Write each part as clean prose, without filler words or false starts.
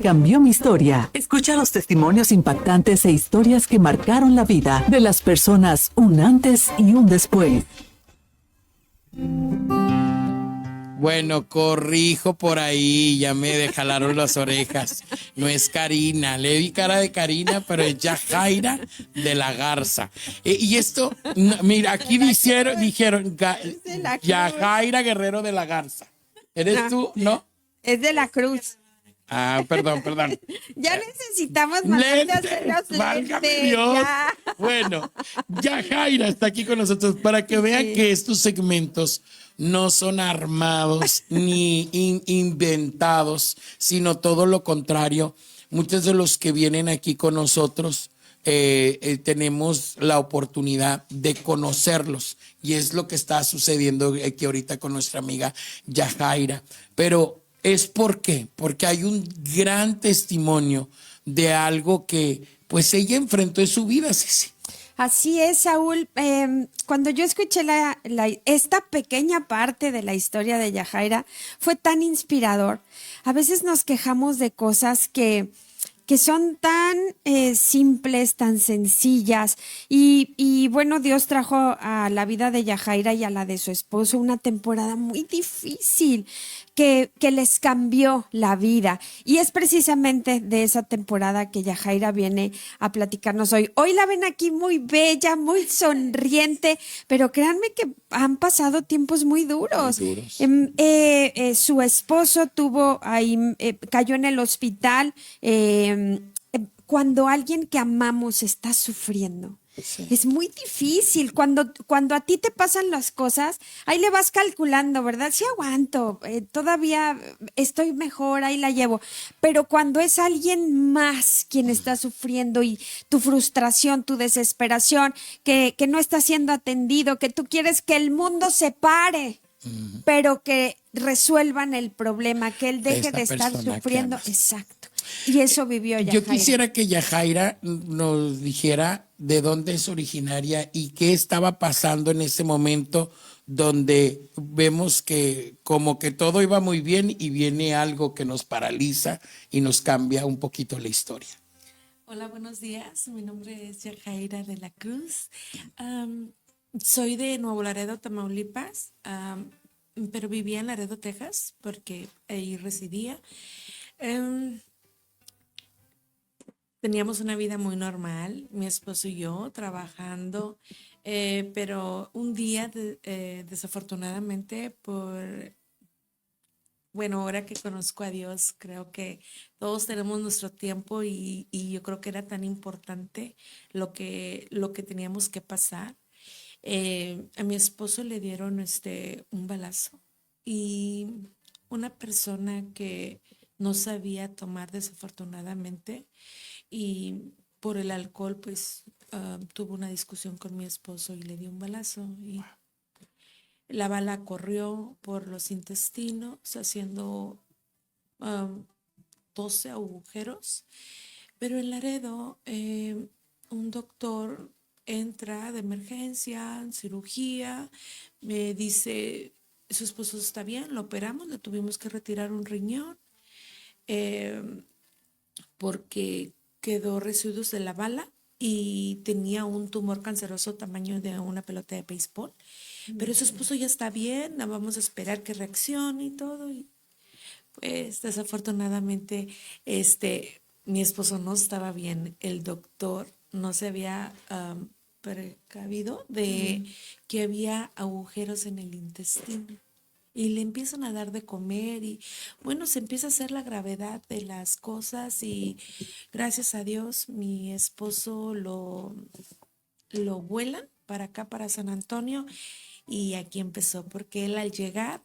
Cambió mi historia. Escucha los testimonios impactantes e historias que marcaron la vida de las personas un antes y un después. Bueno, corrijo por ahí, ya me jalaron las orejas. No es Karina, le vi cara de Karina, pero es Yajaira de la Garza. Y esto, no, mira, aquí dijeron Yajaira Guerrero de la Garza. ¿Eres tú? ¿No? Es de la Cruz. Ah, perdón. Ya necesitamos mandarte a hacer los Válgame lentes. Dios. Ya. Bueno, Yajaira está aquí con nosotros para que vean que estos segmentos no son armados ni inventados, sino todo lo contrario. Muchos de los que vienen aquí con nosotros tenemos la oportunidad de conocerlos y es lo que está sucediendo aquí ahorita con nuestra amiga Yajaira. Pero porque hay un gran testimonio de algo que pues ella enfrentó en su vida, Ceci. Así es, Saúl. Cuando yo escuché esta pequeña parte de la historia de Yajaira, fue tan inspirador. A veces nos quejamos de cosas que son tan simples, tan sencillas. Y bueno, Dios trajo a la vida de Yajaira y a la de su esposo una temporada muy difícil que les cambió la vida. Y es precisamente de esa temporada que Yajaira viene a platicarnos hoy. Hoy la ven aquí muy bella, muy sonriente, pero créanme que han pasado tiempos muy duros. Muy duros. Su esposo cayó en el hospital. Cuando alguien que amamos está sufriendo. Sí. Es muy difícil. Cuando a ti te pasan las cosas, ahí le vas calculando, ¿verdad? Sí aguanto, todavía estoy mejor, ahí la llevo. Pero cuando es alguien más quien está sufriendo y tu frustración, tu desesperación, que no está siendo atendido, que tú quieres que el mundo se pare, pero que resuelvan el problema, que él deje de estar sufriendo. Exacto. Y eso vivió Yajaira. Yo quisiera que Yajaira nos dijera de dónde es originaria y qué estaba pasando en ese momento donde vemos que como que todo iba muy bien y viene algo que nos paraliza y nos cambia un poquito la historia. Hola, buenos días. Mi nombre es Yajaira de la Cruz. Soy de Nuevo Laredo, Tamaulipas, pero vivía en Laredo, Texas, porque ahí residía. Teníamos una vida muy normal, mi esposo y yo trabajando, pero un día desafortunadamente ahora que conozco a Dios, creo que todos tenemos nuestro tiempo y yo creo que era tan importante lo que teníamos que pasar. A mi esposo le dieron un balazo y una persona que no sabía tomar desafortunadamente y por el alcohol pues tuvo una discusión con mi esposo y le dio un balazo y la bala corrió por los intestinos haciendo 12 agujeros, pero en Laredo un doctor entra de emergencia, en cirugía, me dice, su esposo está bien, lo operamos, le tuvimos que retirar un riñón porque quedó residuos de la bala y tenía un tumor canceroso tamaño de una pelota de béisbol. Pero su esposo ya está bien, vamos a esperar que reaccione y todo. Y pues desafortunadamente mi esposo no estaba bien. El doctor no se había precavido de que había agujeros en el intestino. Y le empiezan a dar de comer y bueno, se empieza a hacer la gravedad de las cosas y gracias a Dios mi esposo lo vuelan para acá, para San Antonio y aquí empezó porque él al llegar,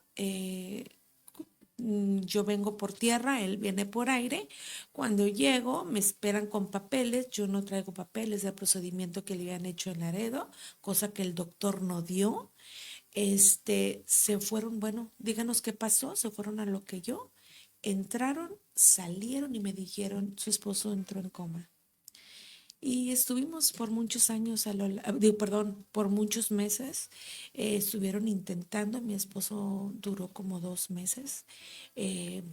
yo vengo por tierra, él viene por aire. Cuando llego me esperan con papeles, yo no traigo papeles del procedimiento que le habían hecho en Laredo, cosa que el doctor no dio. Se fueron, bueno, díganos qué pasó, se fueron a lo que yo, entraron, salieron y me dijeron, su esposo entró en coma. Y estuvimos por muchos años, por muchos meses, estuvieron intentando, mi esposo duró como 2 meses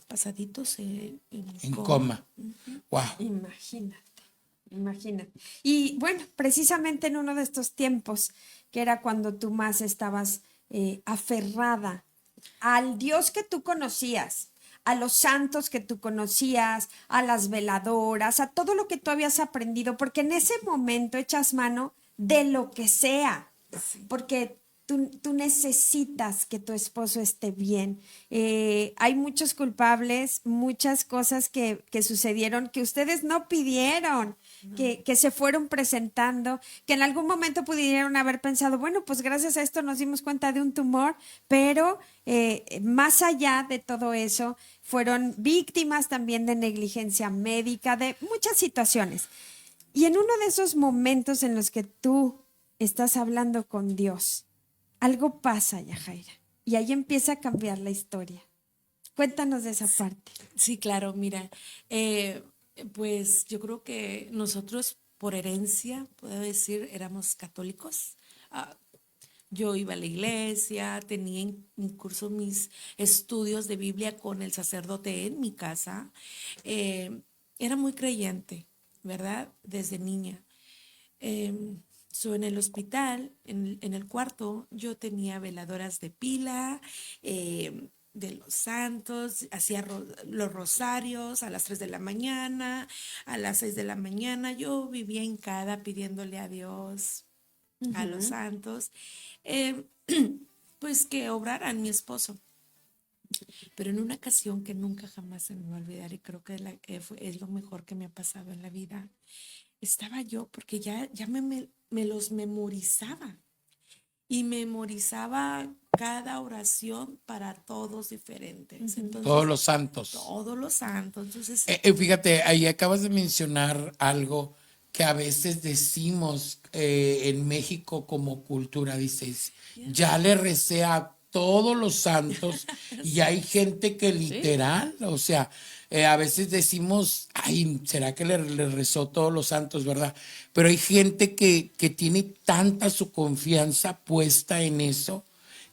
pasaditos en coma. Wow. Imagínate. Y bueno, precisamente en uno de estos tiempos, que era cuando tú más estabas aferrada al Dios que tú conocías, a los santos que tú conocías, a las veladoras, a todo lo que tú habías aprendido, porque en ese momento echas mano de lo que sea, porque tú necesitas que tu esposo esté bien. Hay muchos culpables, muchas cosas que sucedieron que ustedes no pidieron, que se fueron presentando, que en algún momento pudieron haber pensado, bueno, pues gracias a esto nos dimos cuenta de un tumor, pero más allá de todo eso, fueron víctimas también de negligencia médica, de muchas situaciones. Y en uno de esos momentos en los que tú estás hablando con Dios, algo pasa, Yajaira, y ahí empieza a cambiar la historia. Cuéntanos de esa parte. Sí, claro, mira, pues yo creo que nosotros por herencia, puedo decir, éramos católicos. Ah, yo iba a la iglesia, tenía en curso mis estudios de Biblia con el sacerdote en mi casa. Era muy creyente, ¿verdad? Desde niña. En el hospital, en el cuarto, yo tenía veladoras de pila, de los santos, hacía los rosarios a las 3 de la mañana, a las 6 de la mañana. Yo vivía hincada pidiéndole a Dios, a los santos, eh, pues que obraran mi esposo. Pero en una ocasión que nunca jamás se me va a olvidar, y creo que es lo mejor que me ha pasado en la vida, estaba yo, porque ya me los memorizaba, y memorizaba cada oración para todos diferentes. Entonces, Todos los santos. todos los santos. Entonces, Fíjate, ahí acabas de mencionar algo que a veces decimos en México como cultura, dices, ya le recé a todos los santos y hay gente que literal, o sea, a veces decimos, ay, ¿será que le rezó todos los santos, verdad? Pero hay gente que tiene tanta su confianza puesta en eso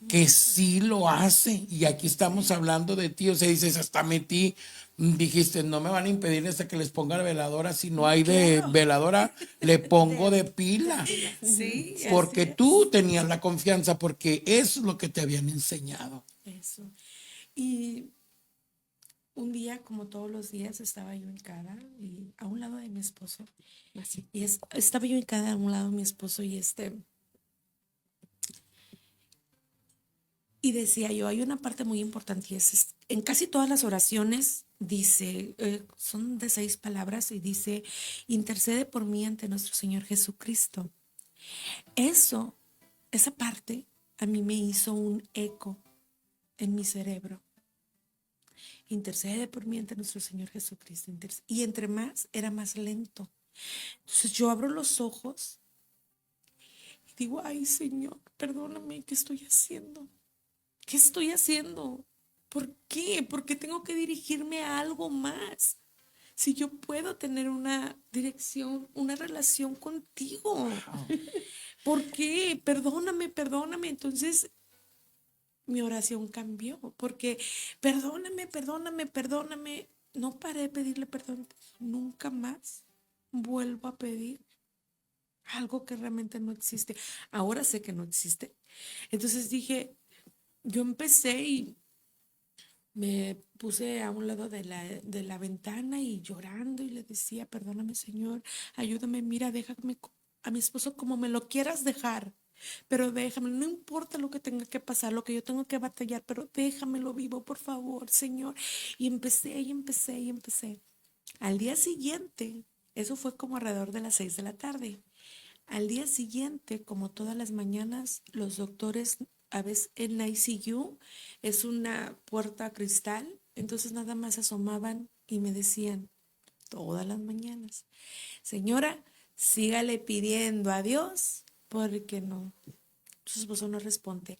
que sí lo hace. Y aquí estamos hablando de ti, o sea, dices, hasta metí, dijiste, no me van a impedir hasta que les ponga veladora, si no hay de veladora, le pongo de pila. sí, Porque así tú tenías la confianza, porque eso es lo que te habían enseñado. es. Eso. Y un día, como todos los días, estaba yo hincada y a un lado de mi esposo. Y estaba yo hincada a un lado de mi esposo y decía yo, hay una parte muy importante, y en casi todas las oraciones dice, son de 6 palabras, y dice, intercede por mí ante nuestro Señor Jesucristo. Esa parte a mí me hizo un eco en mi cerebro. Intercede por mí ante nuestro Señor Jesucristo. Y entre más, era más lento. Entonces yo abro los ojos y digo, ay Señor, perdóname, ¿qué estoy haciendo? ¿Qué estoy haciendo? ¿Por qué? ¿Por qué tengo que dirigirme a algo más? Si yo puedo tener una dirección, una relación contigo. ¿Por qué? Perdóname, perdóname. Entonces mi oración cambió, porque perdóname, perdóname, perdóname. No paré de pedirle perdón. Nunca más vuelvo a pedir algo que realmente no existe. Ahora sé que no existe. Entonces yo empecé y me puse a un lado de la ventana y llorando, y le decía, perdóname Señor, ayúdame, mira, déjame a mi esposo como me lo quieras dejar, pero déjame, no importa lo que tenga que pasar, lo que yo tengo que batallar, pero déjamelo vivo, por favor, Señor. Y empecé. Al día siguiente, eso fue como alrededor de las 6 de la tarde. Al día siguiente, como todas las mañanas, los doctores, a veces en ICU es una puerta a cristal, entonces nada más se asomaban y me decían todas las mañanas, señora, sígale pidiendo a Dios porque no, su esposo no responde.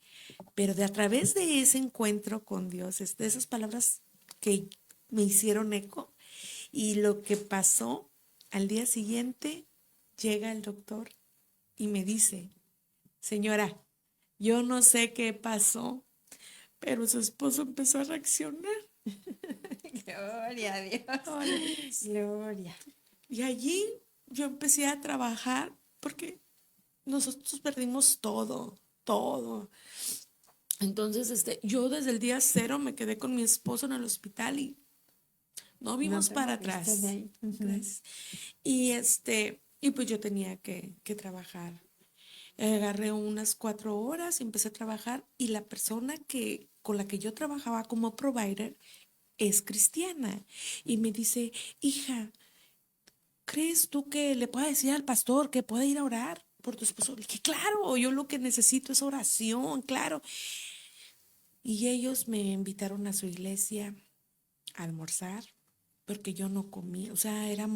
Pero a través de ese encuentro con Dios, de esas palabras que me hicieron eco, y lo que pasó, al día siguiente llega el doctor y me dice, señora, yo no sé qué pasó, pero su esposo empezó a reaccionar. Gloria a Dios. Gloria. Y allí yo empecé a trabajar porque nosotros perdimos todo, todo. Entonces, yo desde el día 0 me quedé con mi esposo en el hospital y no vimos te para moviste atrás. de ahí. Ujú. Gracias. Y pues yo tenía que trabajar. Agarré unas 4 horas y empecé a trabajar y la persona con la que yo trabajaba como provider es cristiana y me dice, hija, ¿crees tú que le pueda decir al pastor que pueda ir a orar por tu esposo? Le dije, claro, yo lo que necesito es oración, claro. Y ellos me invitaron a su iglesia a almorzar porque yo no comía, o sea, era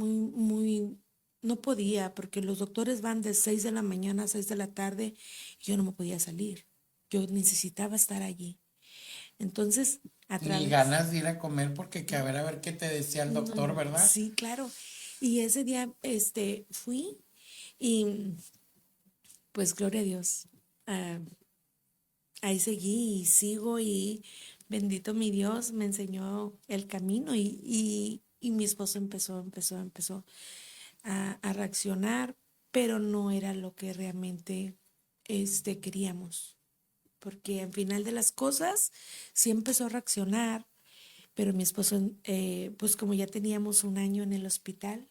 no podía porque los doctores van de 6 de la mañana a 6 de la tarde y yo no me podía salir. Yo necesitaba estar allí. Entonces, a Ni través... ganas de ir a comer porque que a ver qué te decía el doctor, ¿verdad? Sí, claro. Y ese día, fui y pues gloria a Dios. ah, Ahí seguí y sigo y bendito mi Dios me enseñó el camino y mi esposo empezó a reaccionar, pero no era lo que realmente queríamos, porque al final de las cosas sí empezó a reaccionar, pero mi esposo, pues como ya teníamos un año en el hospital,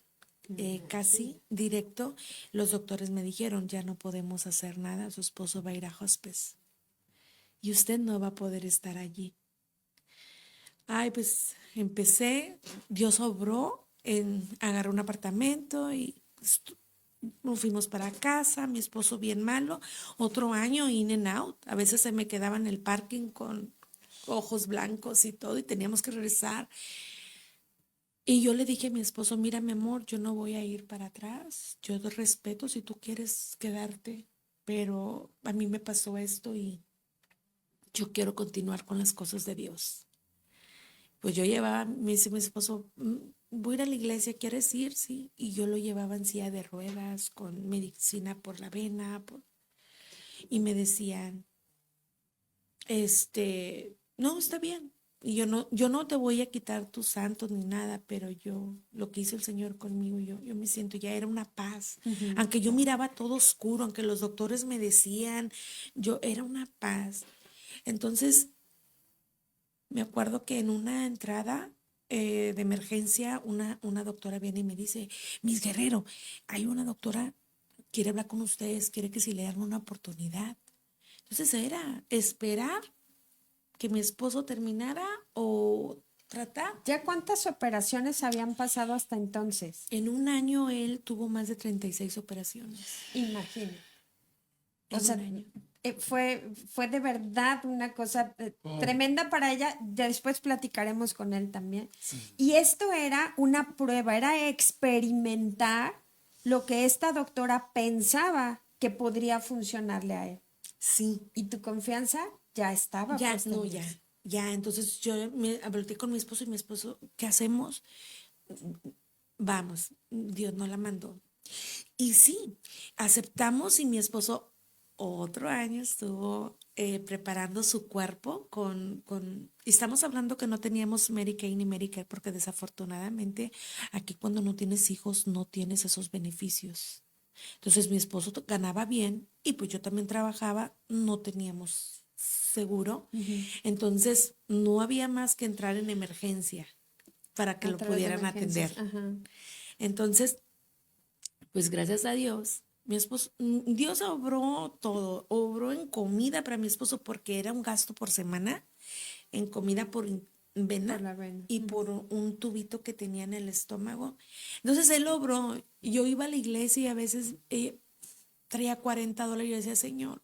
casi directo, los doctores me dijeron, ya no podemos hacer nada, su esposo va a ir a hospice y usted no va a poder estar allí. Ay, pues empecé, Dios obró, agarré un apartamento y nos fuimos para casa, mi esposo bien malo, otro año in and out, a veces se me quedaba en el parking con ojos blancos y todo y teníamos que regresar. Y yo le dije a mi esposo, mira mi amor, yo no voy a ir para atrás, yo te respeto si tú quieres quedarte, pero a mí me pasó esto y yo quiero continuar con las cosas de Dios. Pues yo llevaba, me dice mi esposo, voy a ir a la iglesia, ¿quieres ir? Sí. Y yo lo llevaba en silla de ruedas, con medicina por la vena, y me decían, no, está bien. Y yo no te voy a quitar tus santos ni nada, pero lo que hizo el Señor conmigo, yo me siento, ya era una paz. Aunque yo miraba todo oscuro, aunque los doctores me decían, era una paz. Entonces, me acuerdo que en una entrada de emergencia, una doctora viene y me dice, Miss Guerrero, hay una doctora, quiere hablar con ustedes, quiere que si le dan una oportunidad. Entonces era esperar que mi esposo terminara o tratar. ¿Ya cuántas operaciones habían pasado hasta entonces? En un año él tuvo más de 36 operaciones. Imagino. O En sea, un año. fue de verdad una cosa tremenda para ella. Ya después platicaremos con él también. Sí. Y esto era una prueba, era experimentar lo que esta doctora pensaba que podría funcionarle a él. Sí. Y tu confianza ya estaba. Ya, puesta en no, Dios. ya. Entonces yo me hablé con mi esposo y mi esposo, ¿qué hacemos? Vamos, Dios no la mandó. Y sí, aceptamos y mi esposo otro año estuvo preparando su cuerpo estamos hablando que no teníamos Medicaid ni Medicare porque desafortunadamente aquí cuando no tienes hijos no tienes esos beneficios. Entonces mi esposo ganaba bien y pues yo también trabajaba, no teníamos seguro. Entonces no había más que entrar en emergencia para que lo pudieran atender. Ajá. Entonces, pues gracias a Dios, mi esposo, Dios obró todo, obró en comida para mi esposo porque era un gasto por semana, en comida por vena, Por la vena. y por un tubito que tenía en el estómago. Entonces él obró, yo iba a la iglesia y a veces traía $40 y yo decía, Señor,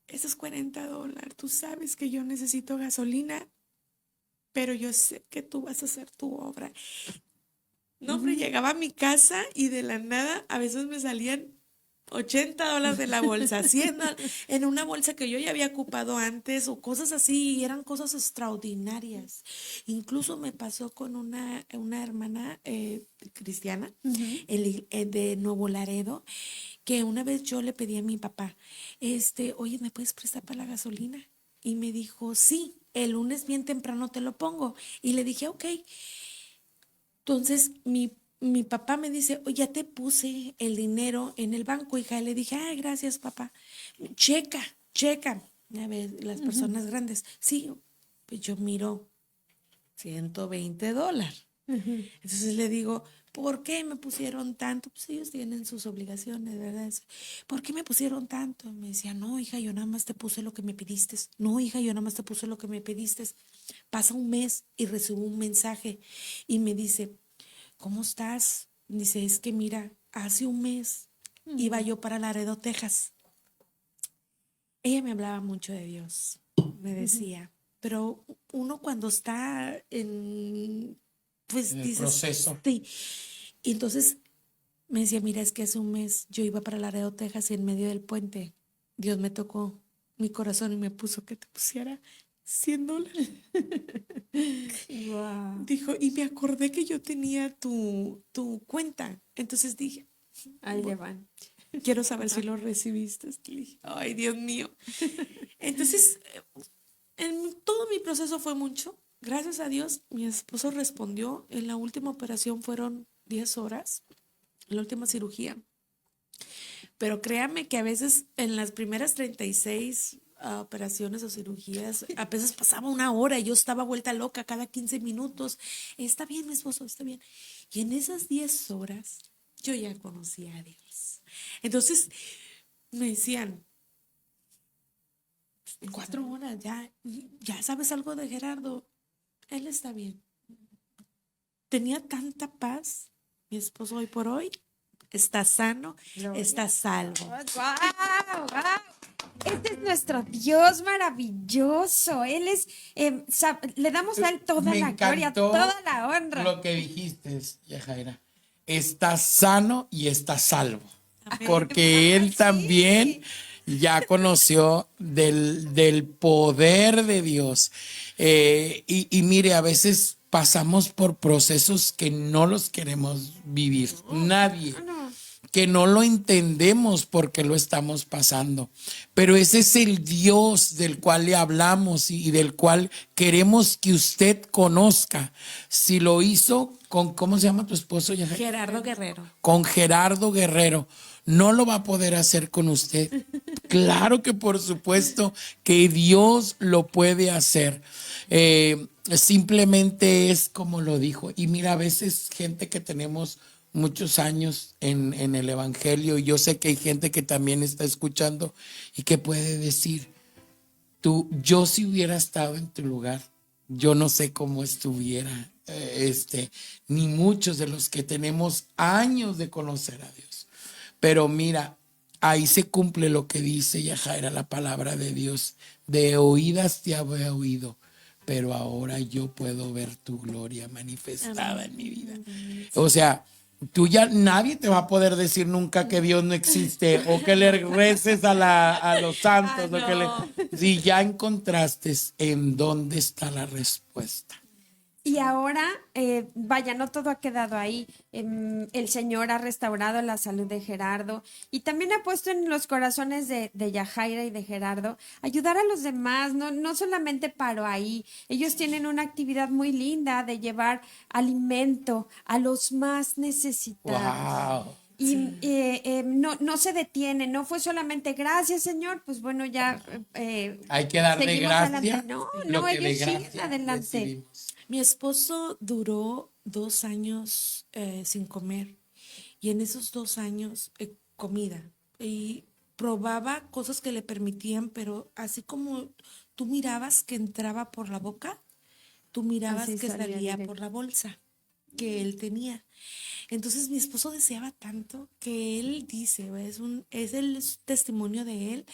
esos $40, tú sabes que yo necesito gasolina, pero yo sé que tú vas a hacer tu obra. No, hombre, llegaba a mi casa y de la nada a veces me salían $80 de la bolsa, 100 en una bolsa que yo ya había ocupado antes o cosas así, y eran cosas extraordinarias. Incluso me pasó con una hermana cristiana de Nuevo Laredo, que una vez yo le pedí a mi papá, oye, ¿me puedes prestar para la gasolina? Y me dijo, sí. el lunes bien temprano te lo pongo. Y le dije, ok. Entonces mi papá me dice, "Oye, ya te puse el dinero en el banco, hija". Y le dije, ay, gracias, papá. Checa, checa. A ver, las personas grandes. Sí, pues yo miro $120. Entonces le digo, ¿por qué me pusieron tanto? Pues ellos tienen sus obligaciones, ¿verdad? ¿Por qué me pusieron tanto? Me decía, no, hija, yo nada más te puse lo que me pediste. No, hija, yo nada más te puse lo que me pediste. Pasa un mes y recibo un mensaje y me dice, ¿cómo estás? Dice, es que mira, hace un mes iba yo para Laredo, Texas. Ella me hablaba mucho de Dios, me decía, pero uno cuando está pues En el dices, proceso. sí. Y entonces me decía, mira, es que hace un mes yo iba para Laredo, Texas y en medio del puente Dios me tocó mi corazón y me puso que te pusiera $100. Wow. Dijo, y me acordé que yo tenía tu cuenta. Entonces dije, Ahí le van. quiero saber si lo recibiste. Le dije, ay, Dios mío. Entonces, en todo mi proceso fue mucho. Gracias a Dios, mi esposo respondió. En la última operación fueron 10 horas, la última cirugía. Pero créame que a veces en las primeras 36 operaciones o cirugías, a veces pasaba una hora y yo estaba vuelta loca cada 15 minutos. Está bien, mi esposo, está bien. Y en esas 10 horas yo ya conocía a Dios. Entonces me decían, 4 horas, ya sabes algo de Gerardo. Él está bien. Tenía tanta paz. Mi esposo hoy por hoy está sano, está salvo. ¡Wow! ¡Wow! Este es nuestro Dios maravilloso. Él es, le damos a Él toda Me la gloria, encantó toda la honra. lo que dijiste, Yajaira. Está sano y está salvo. Amén. Porque él también ya conoció del poder de Dios. Y mire, a veces pasamos por procesos que no los queremos vivir. Nadie. Que no lo entendemos porque lo estamos pasando. Pero ese es el Dios del cual le hablamos y del cual queremos que usted conozca. Si lo hizo con, ¿cómo se llama tu esposo? Gerardo Guerrero. Con Gerardo Guerrero, no lo va a poder hacer con usted. Claro que por supuesto que Dios lo puede hacer. Simplemente es como lo dijo. Y mira, a veces gente que tenemos muchos años en el Evangelio, y yo sé que hay gente que también está escuchando y que puede decir, yo si hubiera estado en tu lugar, yo no sé cómo estuviera, ni muchos de los que tenemos años de conocer a Dios. Pero mira, ahí se cumple lo que dice Yajaira, la palabra de Dios. De oídas te había oído, pero ahora yo puedo ver tu gloria manifestada en mi vida. O sea, tú ya nadie te va a poder decir nunca que Dios no existe o que le reces a los santos. Si ya encontraste en dónde está la respuesta. Y ahora, vaya, no todo ha quedado ahí. El Señor ha restaurado la salud de Gerardo y también ha puesto en los corazones de Yajaira y de Gerardo ayudar a los demás, no solamente paro ahí. Ellos tienen una actividad muy linda de llevar alimento a los más necesitados. Wow. Y no se detiene, no fue solamente gracias, Señor, pues bueno, ya hay que darle seguimos gracia. adelante. No, ellos siguen adelante. Recibimos. Mi esposo duró 2 años sin comer y en esos 2 años comida y probaba cosas que le permitían, pero así como tú mirabas que entraba por la boca, tú mirabas Así que salía directo. por la bolsa que él tenía. Entonces mi esposo deseaba tanto que él dice, es el testimonio de él.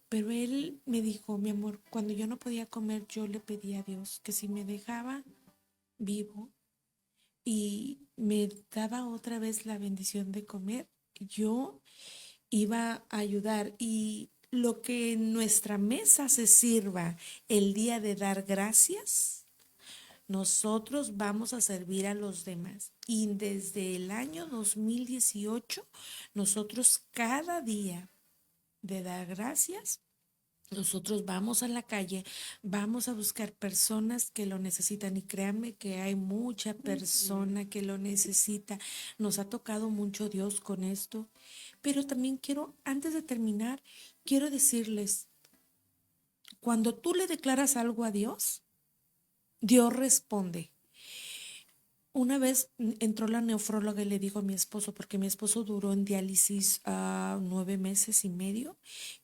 Pero él me dijo, mi amor, cuando yo no podía comer, yo le pedí a Dios que si me dejaba vivo y me daba otra vez la bendición de comer, yo iba a ayudar. Y lo que en nuestra mesa se sirva el día de dar gracias, nosotros vamos a servir a los demás. Y desde el año 2018, nosotros cada día de dar gracias, nosotros vamos a la calle, vamos a buscar personas que lo necesitan y créanme que hay mucha persona que lo necesita. Nos ha tocado mucho Dios con esto, pero también quiero, antes de terminar, quiero decirles, cuando tú le declaras algo a Dios, Dios responde. Una vez entró la nefróloga y le dijo a mi esposo, porque mi esposo duró en diálisis 9 meses y medio,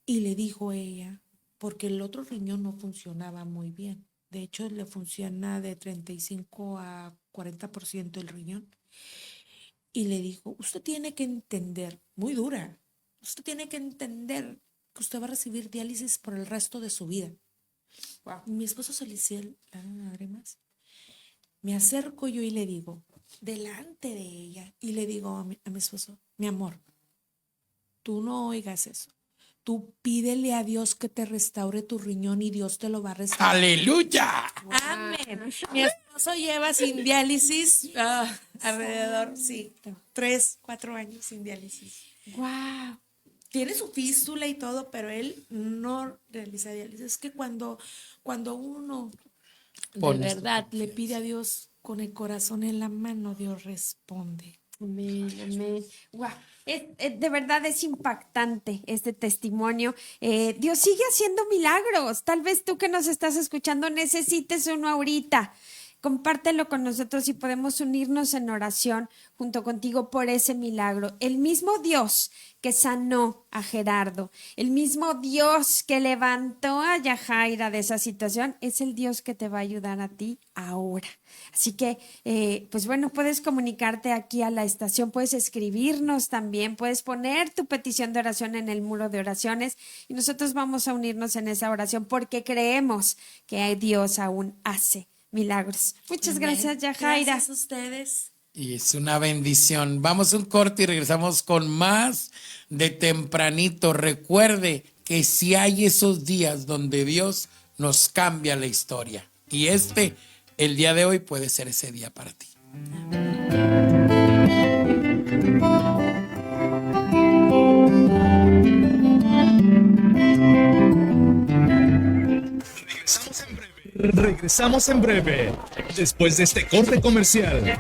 y le dijo ella, porque el otro riñón no funcionaba muy bien. De hecho, le funciona de 35 a 40% el riñón. Y le dijo, usted tiene que entender, muy dura, usted tiene que entender que usted va a recibir diálisis por el resto de su vida. Wow. Mi esposo se le hicieron las lágrimas. Me acerco yo y le digo, delante de ella, y le digo a mi esposo, mi amor, tú no oigas eso. Tú pídele a Dios que te restaure tu riñón y Dios te lo va a restaurar. ¡Aleluya! Amén. Mi esposo lleva sin diálisis alrededor, 3, 4 años sin diálisis. Wow. Tiene su fístula y todo, pero él no realiza diálisis. Es que cuando uno de verdad le pide a Dios con el corazón en la mano, Dios responde. Amén, amén. Wow. De verdad es impactante este testimonio. Dios sigue haciendo milagros. Tal vez tú que nos estás escuchando necesites uno ahorita. Compártelo con nosotros y podemos unirnos en oración junto contigo por ese milagro. El mismo Dios que sanó a Gerardo, el mismo Dios que levantó a Yajaira de esa situación, es el Dios que te va a ayudar a ti ahora. Así que, pues bueno, puedes comunicarte aquí a la estación, puedes escribirnos también, puedes poner tu petición de oración en el muro de oraciones y nosotros vamos a unirnos en esa oración porque creemos que Dios aún hace milagros. Muchas gracias, Yajaira. Gracias a ustedes. Y es una bendición. Vamos a un corte y regresamos con más de tempranito. Recuerde que si hay esos días donde Dios nos cambia la historia. Y el día de hoy puede ser ese día para ti. Regresamos en breve, después de este corte comercial.